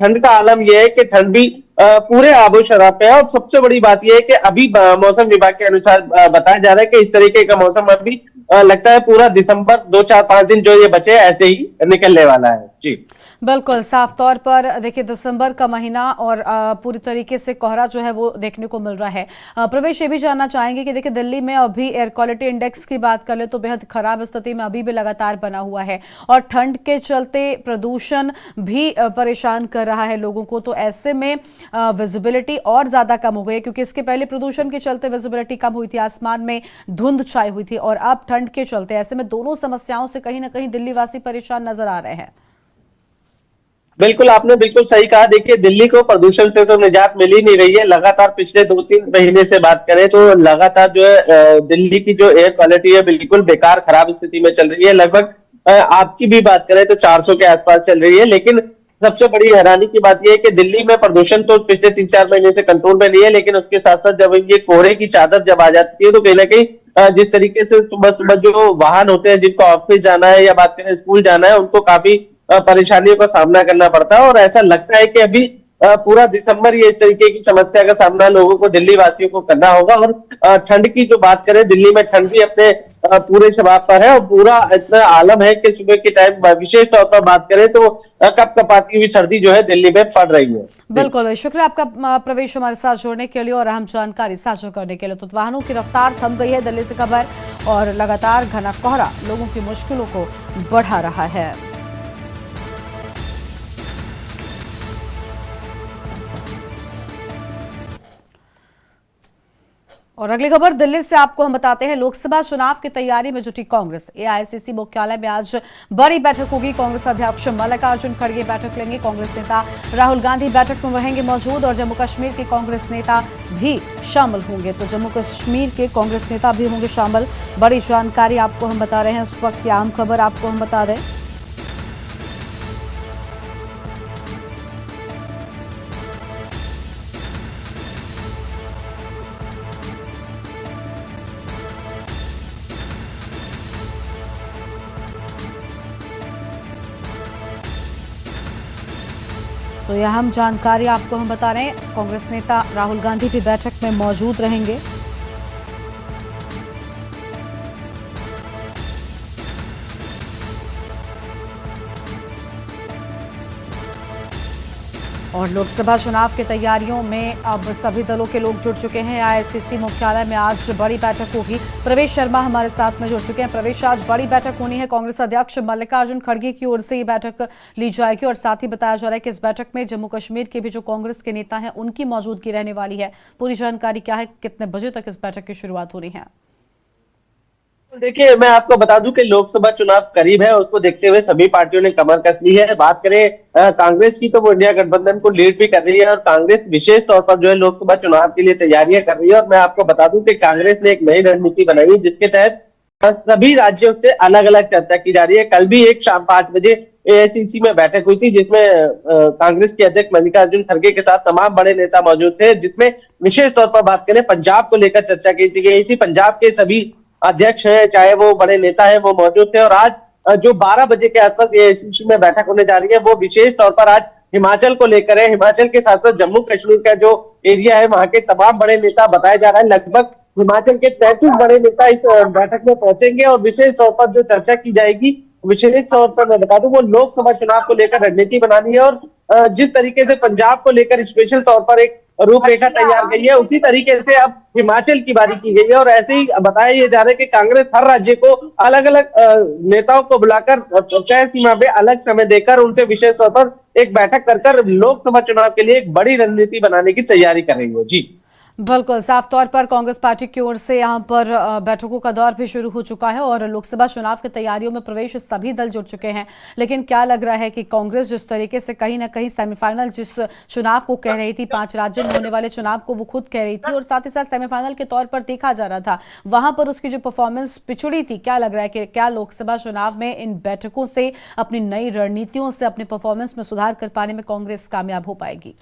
ठंड का आलम यह है कि ठंड भी पूरे आबो शराब पे है। और सबसे बड़ी बात यह है कि अभी मौसम विभाग के अनुसार बताया जा रहा है कि इस तरीके का मौसम अभी लगता है पूरा दिसंबर 2-4-5 दिन जो ये बचे ऐसे ही निकलने वाला है। जी बिल्कुल, साफ तौर पर देखिए दिसंबर का महीना और पूरी तरीके से कोहरा जो है वो देखने को मिल रहा है। प्रवेश, ये भी जानना चाहेंगे कि देखिए दिल्ली में अभी एयर क्वालिटी इंडेक्स की बात कर ले तो बेहद खराब स्थिति में अभी भी लगातार बना हुआ है, और ठंड के चलते प्रदूषण भी परेशान कर रहा है लोगों को। तो ऐसे में विजिबिलिटी और ज्यादा कम हो गई है, क्योंकि इसके पहले प्रदूषण के चलते विजिबिलिटी कम हुई थी, आसमान में धुंध छाई हुई थी, और अब ठंड के चलते ऐसे में दोनों समस्याओं से कहीं ना कहीं दिल्ली वासी परेशान नजर आ रहे हैं। बिल्कुल, आपने बिल्कुल सही कहा। देखिए दिल्ली को प्रदूषण से तो निजात मिल ही नहीं रही है। लगातार पिछले 2-3 महीने से बात करें तो लगातार जो है दिल्ली की जो एयर क्वालिटी है बिल्कुल बेकार खराब स्थिति में चल रही है। लगभग आपकी भी बात करें तो 400 के आसपास चल रही है। लेकिन सबसे बड़ी हैरानी की बात यह है कि दिल्ली में प्रदूषण तो पिछले 3-4 महीने से कंट्रोल में नहीं है, लेकिन उसके साथ साथ जब ये कोहरे की चादर जब आ जाती है तो कहीं ना कहीं जिस तरीके से सुबह सुबह जो वाहन होते हैं जिनको ऑफिस जाना है या बात करें स्कूल जाना है, उनको काफी परेशानियों का सामना करना पड़ता है। और ऐसा लगता है कि अभी पूरा दिसंबर ये इस तरीके की समस्या का सामना लोगों को, दिल्ली वासियों को करना होगा। और ठंड की जो बात करें, दिल्ली में ठंड भी अपने पूरे शबाब पर है और पूरा इतना आलम है कि सुबह के टाइम विशेष तौर पर बात करें तो कपकपाती हुई सर्दी जो है दिल्ली में पड़ रही है। बिल्कुल, शुक्रिया आपका प्रवेश हमारे साथ जोड़ने के लिए और अहम जानकारी साझा करने के लिए। तो वाहनों की रफ्तार थम गई है दिल्ली से खबर, और लगातार घना कोहरा लोगों की मुश्किलों को बढ़ा रहा है। और अगली खबर दिल्ली से आपको हम बताते हैं। लोकसभा चुनाव की तैयारी में जुटी कांग्रेस। एआईसीसी मुख्यालय में आज बड़ी बैठक होगी। कांग्रेस अध्यक्ष मल्लिकार्जुन खड़गे बैठक लेंगे। कांग्रेस नेता राहुल गांधी बैठक में रहेंगे मौजूद और जम्मू कश्मीर के कांग्रेस नेता भी शामिल होंगे। तो जम्मू कश्मीर के कांग्रेस नेता भी होंगे शामिल। बड़ी जानकारी आपको हम बता रहे हैं। इस वक्त की अहम खबर आपको हम बता दें। तो यह अहम जानकारी आपको हम बता रहे हैं। कांग्रेस नेता राहुल गांधी भी बैठक में मौजूद रहेंगे। और लोकसभा चुनाव की तैयारियों में अब सभी दलों के लोग जुट चुके हैं। एआईसीसी मुख्यालय में आज बड़ी बैठक होगी। प्रवेश शर्मा हमारे साथ में जुड़ चुके हैं। प्रवेश, आज बड़ी बैठक होनी है। कांग्रेस अध्यक्ष मल्लिकार्जुन खड़गे की ओर से ये बैठक ली जाएगी और साथ ही बताया जा रहा है कि इस बैठक में जम्मू कश्मीर के भी जो कांग्रेस के नेता हैं उनकी मौजूदगी रहने वाली है। पूरी जानकारी क्या है, कितने बजे तक इस बैठक की शुरुआत हो रही है? देखिए, मैं आपको बता दूं कि लोकसभा चुनाव करीब है, उसको देखते हुए सभी पार्टियों ने कमर कस ली है। बात करें कांग्रेस की, तो वो इंडिया गठबंधन को लीड भी कर रही है और कांग्रेस विशेष तौर पर जो है लोकसभा चुनाव के लिए तैयारियां कर रही है। और मैं आपको बता दूं कि कांग्रेस ने एक नई रणनीति बनाई है जिसके तहत सभी राज्यों से अलग अलग चर्चा की जा रही है। कल भी एक शाम 5 बजे एआईसीसी में बैठक हुई थी जिसमें कांग्रेस के अध्यक्ष मल्लिकार्जुन खड़गे के साथ तमाम बड़े नेता मौजूद थे, जिसमें विशेष तौर पर बात करें पंजाब को लेकर चर्चा की गई। इसी पंजाब के सभी अध्यक्ष हैं, चाहे वो बड़े नेता हैं, वो मौजूद थे। और आज जो 12 बजे के आसपास एआईसीसी में बैठक होने जा रही है वो विशेष तौर पर आज हिमाचल को लेकर है। हिमाचल के साथ साथ जम्मू कश्मीर का जो एरिया है वहां के तमाम बड़े नेता बताया जा रहा है। लगभग हिमाचल के 33 बड़े नेता इस बैठक में पहुंचेंगे और विशेष तौर पर जो चर्चा की जाएगी, विशेष तौर पर मैं बता दूं, वो लोकसभा चुनाव को लेकर रणनीति बनानी है। और जिस तरीके से पंजाब को लेकर स्पेशल तौर पर एक रूपरेखा तैयार गई है, उसी तरीके से अब हिमाचल की बारी की गई है। और ऐसे ही बताया ये जा रहा है कि कांग्रेस हर राज्य को अलग अलग नेताओं को बुलाकर तय सीमा में अलग समय देकर उनसे विशेष तौर पर एक बैठक कर लोकसभा चुनाव के लिए एक बड़ी रणनीति बनाने की तैयारी कर रही है। जी बिल्कुल, साफ तौर पर कांग्रेस पार्टी की ओर से यहां पर बैठकों का दौर भी शुरू हो चुका है और लोकसभा चुनाव की तैयारियों में प्रवेश सभी दल जुट चुके हैं। लेकिन क्या लग रहा है कि कांग्रेस जिस तरीके से कहीं ना कहीं सेमीफाइनल जिस चुनाव को कह रही थी, 5 राज्यों में होने वाले चुनाव को वो खुद कह रही थी और साथ ही साथ सेमीफाइनल के तौर पर देखा जा रहा था, वहां पर उसकी जो परफॉर्मेंस पिछड़ी थी, क्या लग रहा है कि क्या लोकसभा चुनाव में इन बैठकों से, अपनी नई रणनीतियों से अपने परफॉर्मेंस में सुधार कर पाने में कांग्रेस कामयाब हो पाएगी?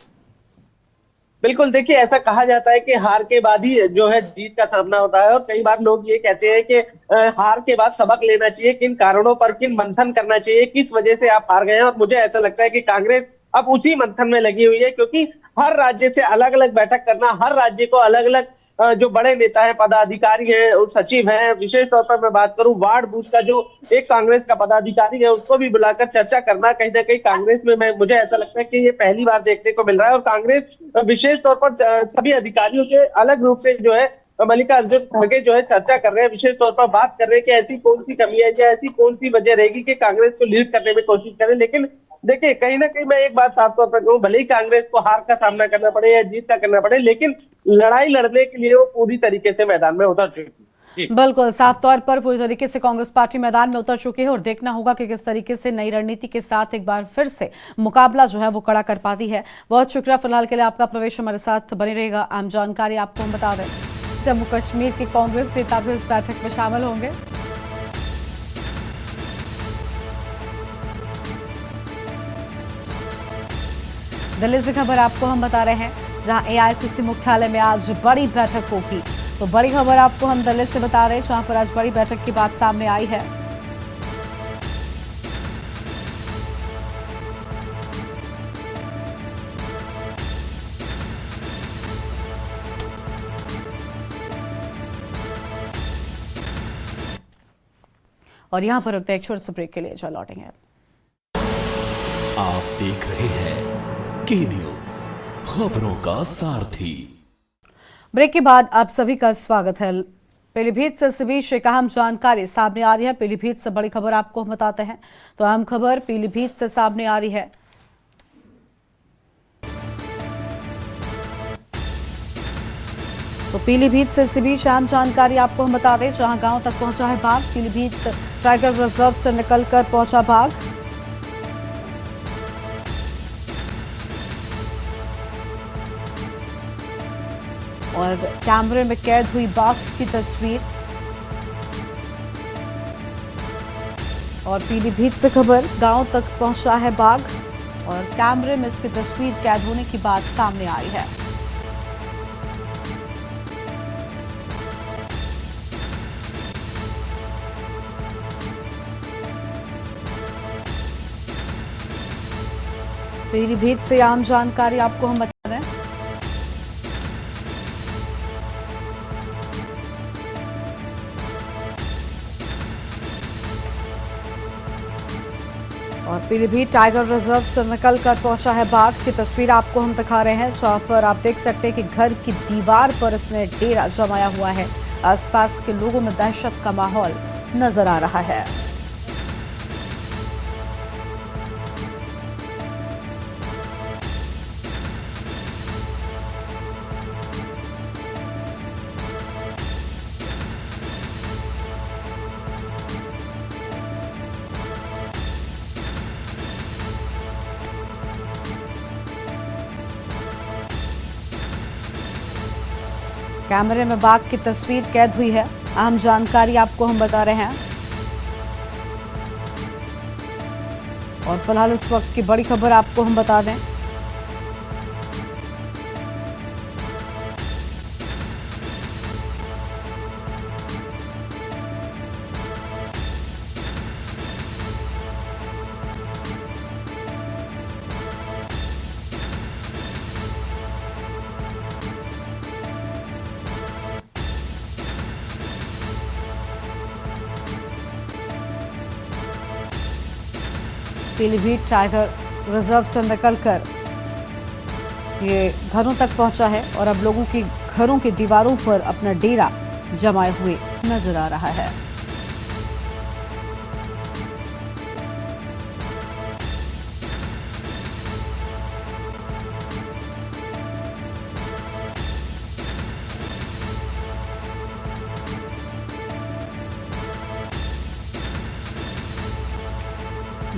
बिल्कुल, देखिए, ऐसा कहा जाता है कि हार के बाद ही जो है जीत का सामना होता है। और कई बार लोग ये कहते हैं कि हार के बाद सबक लेना चाहिए, किन कारणों पर किन मंथन करना चाहिए, किस वजह से आप हार गए हैं। और मुझे ऐसा लगता है कि कांग्रेस अब उसी मंथन में लगी हुई है, क्योंकि हर राज्य से अलग अलग बैठक करना, हर राज्य को अलग अलग जो बड़े नेता है, पदाधिकारी है, सचिव है, विशेष तौर पर मैं बात करूं वार्ड बूथ का जो एक कांग्रेस का पदाधिकारी है उसको भी बुलाकर चर्चा करना, कहीं ना कहीं कांग्रेस में मुझे ऐसा लगता है कि ये पहली बार देखने को मिल रहा है। और कांग्रेस विशेष तौर पर सभी अधिकारियों से अलग रूप से जो है मल्लिकार्जुन खड़गे जो है चर्चा कर रहे हैं, विशेष तौर पर बात कर रहे हैं कि ऐसी कौन सी कमी है या ऐसी कौन सी वजह रहेगी कि कांग्रेस को लीड करने में कोशिश करें। लेकिन देखिए, कहीं ना कहीं मैं एक बात साफ तौर पर कहूँ, भले ही कांग्रेस को हार का सामना करना पड़े या जीत का करना पड़े, लेकिन लड़ाई लड़ने के लिए वो पूरी तरीके से मैदान में उतर चुकी है। बिल्कुल, साफ तौर पर पूरी तरीके से कांग्रेस पार्टी मैदान में उतर चुकी है और देखना होगा कि किस तरीके से नई रणनीति के साथ एक बार फिर से मुकाबला जो है वो कड़ा कर पाती है। बहुत शुक्रिया फिलहाल के लिए आपका। प्रवेश हमारे साथ बने रहेगा। आम जानकारी आपको हम बता दें, जम्मू कश्मीर के कांग्रेस नेता भी इस बैठक में शामिल होंगे। दिल्ली से खबर आपको हम बता रहे हैं, जहां एआईसीसी मुख्यालय में आज बड़ी बैठक होगी। तो बड़ी खबर आपको हम दिल्ली से बता रहे हैं, जहां पर आज बड़ी बैठक की बात सामने आई है। और यहां पर रुकते हैं एक छोटे से ब्रेक के लिए, जो लौटेंगे। आप देख रहे हैं के न्यूज, खबरों का सारथी। ब्रेक के बाद आप सभी का स्वागत है। पीलीभीत से इस बीच एक अहम जानकारी सामने आ रही है। पीलीभीत से बड़ी खबर आपको हम बताते हैं। तो अहम खबर पीलीभीत से सामने आ रही है। तो पीलीभीत से इसी बीच अहम जानकारी आपको हम बता दें, जहां गांव तक पहुंचा है बाघ। पीलीभीत टाइगर रिजर्व से निकलकर पहुंचा बाघ। और कैमरे में कैद हुई बाघ की तस्वीर। और पीलीभीत से खबर, गांव तक पहुंचा है बाघ और कैमरे में इसकी तस्वीर कैद होने की बात सामने आई है। पीलीभीत से आम जानकारी आपको हम बता दें। और पीलीभीत टाइगर रिजर्व से निकलकर पहुंचा है बाघ की तस्वीर आपको हम दिखा रहे हैं, जहां पर आप देख सकते हैं कि घर की दीवार पर इसने डेरा जमाया हुआ है। आसपास के लोगों में दहशत का माहौल नजर आ रहा है। कैमरे में बाघ की तस्वीर कैद हुई है। अहम जानकारी आपको हम बता रहे हैं। और फिलहाल इस वक्त की बड़ी खबर आपको हम बता दें। पीलीभीत टाइगर रिजर्व से निकलकर ये घरों तक पहुंचा है और अब लोगों की घरों की दीवारों पर अपना डेरा जमाए हुए नजर आ रहा है।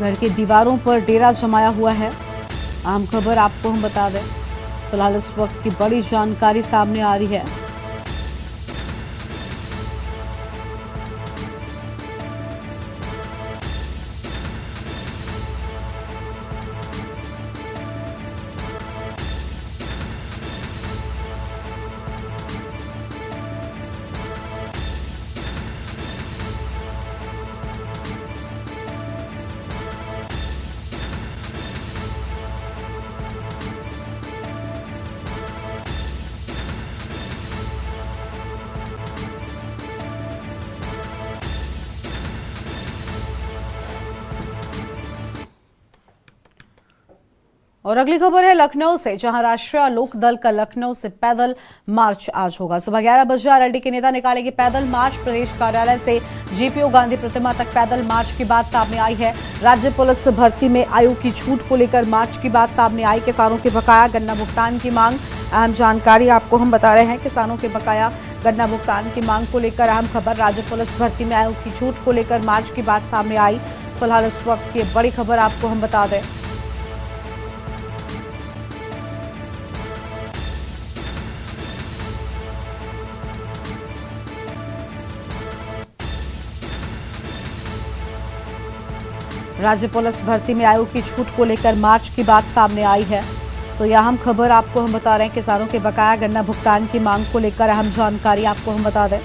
घर की दीवारों पर डेरा जमाया हुआ है। आम खबर आपको हम बता दें, फिलहाल इस वक्त की बड़ी जानकारी सामने आ रही है। और अगली खबर है लखनऊ से, जहां राष्ट्रीय लोक दल का लखनऊ से पैदल मार्च आज होगा। सुबह 11 बजे आरएलडी के नेता निकालेंगे पैदल मार्च। प्रदेश कार्यालय से जेपीओ गांधी प्रतिमा तक पैदल मार्च की बात सामने आई है। राज्य पुलिस भर्ती में आयोग की छूट को लेकर मार्च की बात सामने आई। किसानों के बकाया गन्ना भुगतान की मांग, अहम जानकारी आपको हम बता रहे हैं। किसानों के बकाया गन्ना भुगतान की मांग को लेकर अहम खबर, राज्य पुलिस भर्ती में आयोग की छूट को लेकर मार्च की बात सामने आई। फिलहाल इस वक्त की बड़ी खबर आपको हम बता दें। राज्य पुलिस भर्ती में आयोग की छूट को लेकर मार्च की बात सामने आई है। तो यह अहम खबर आपको हम बता रहे हैं। किसानों के बकाया गन्ना भुगतान की मांग को लेकर अहम जानकारी आपको हम बता दें।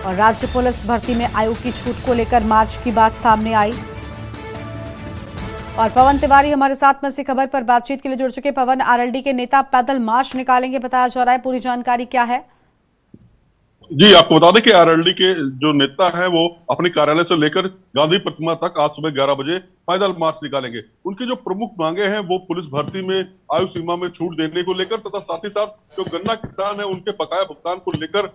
और राज्य पुलिस भर्ती में आयोग की छूट को लेकर मार्च की बात सामने आई। और पवन तिवारी हमारे साथ में इसी खबर पर बातचीत के लिए जुड़ चुके। पवन, आरएलडी के नेता पैदल मार्च निकालेंगे बताया जा रहा है, पूरी जानकारी क्या है? जी, आपको बता दें कि आरएलडी के जो नेता हैं वो अपने कार्यालय से लेकर गांधी प्रतिमा तक आज सुबह 11 बजे पैदल मार्च निकालेंगे। उनकी जो प्रमुख मांगे हैं वो पुलिस भर्ती में आयु सीमा में छूट देने को लेकर तथा साथ ही साथ जो गन्ना किसान है उनके बकाया भुगतान को लेकर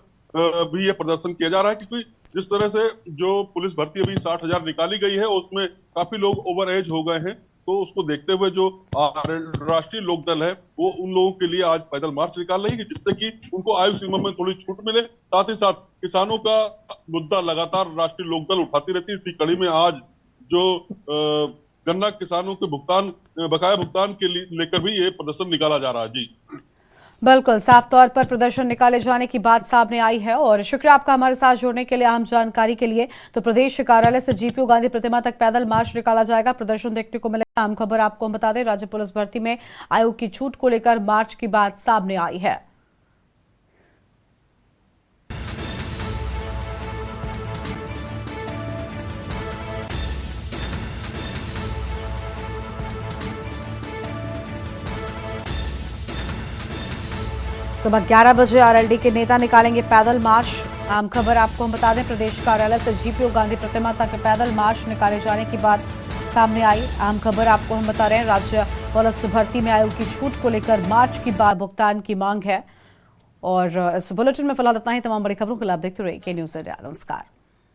भी ये प्रदर्शन किया जा रहा है, क्योंकि जिस तरह से जो पुलिस भर्ती अभी 60,000 निकाली गई है उसमें काफी लोग ओवर एज हो गए हैं, तो उसको देखते हुए जो राष्ट्रीय लोकदल है वो उन लोगों के लिए आज पैदल मार्च निकाल रही है, जिससे कि उनको आयु सीमा में थोड़ी छूट मिले। साथ ही साथ किसानों का मुद्दा लगातार राष्ट्रीय लोकदल उठाती रहती है। इसी कड़ी में आज जो गन्ना किसानों के बकाया भुगतान के लेकर भी ये प्रदर्शन निकाला जा रहा है। जी बिल्कुल, साफ तौर पर प्रदर्शन निकाले जाने की बात सामने आई है और शुक्रिया आपका हमारे साथ जुड़ने के लिए, अहम जानकारी के लिए। तो प्रदेश कार्यालय से जीपीओ गांधी प्रतिमा तक पैदल मार्च निकाला जाएगा, प्रदर्शन देखने को मिलेगा। अहम खबर आपको हम बता दें, राज्य पुलिस भर्ती में आयोग की छूट को लेकर मार्च की बात सामने आई है। सुबह 11 बजे आरएलडी के नेता निकालेंगे पैदल मार्च। आम खबर आपको हम बता दें, प्रदेश कार्यालय से जीपीओ गांधी प्रतिमा तक पैदल मार्च निकाले जाने की बात सामने आई। आम खबर आपको हम बता रहे हैं, राज्य पुलिस भर्ती में आयोग की छूट को लेकर मार्च की बात भुगतान की मांग है। और इस बुलेटिन में फिलहाल इतना ही। तमाम बड़ी खबरों के लिए आप देखते रहिए के न्यूज़ इंडिया। नमस्कार।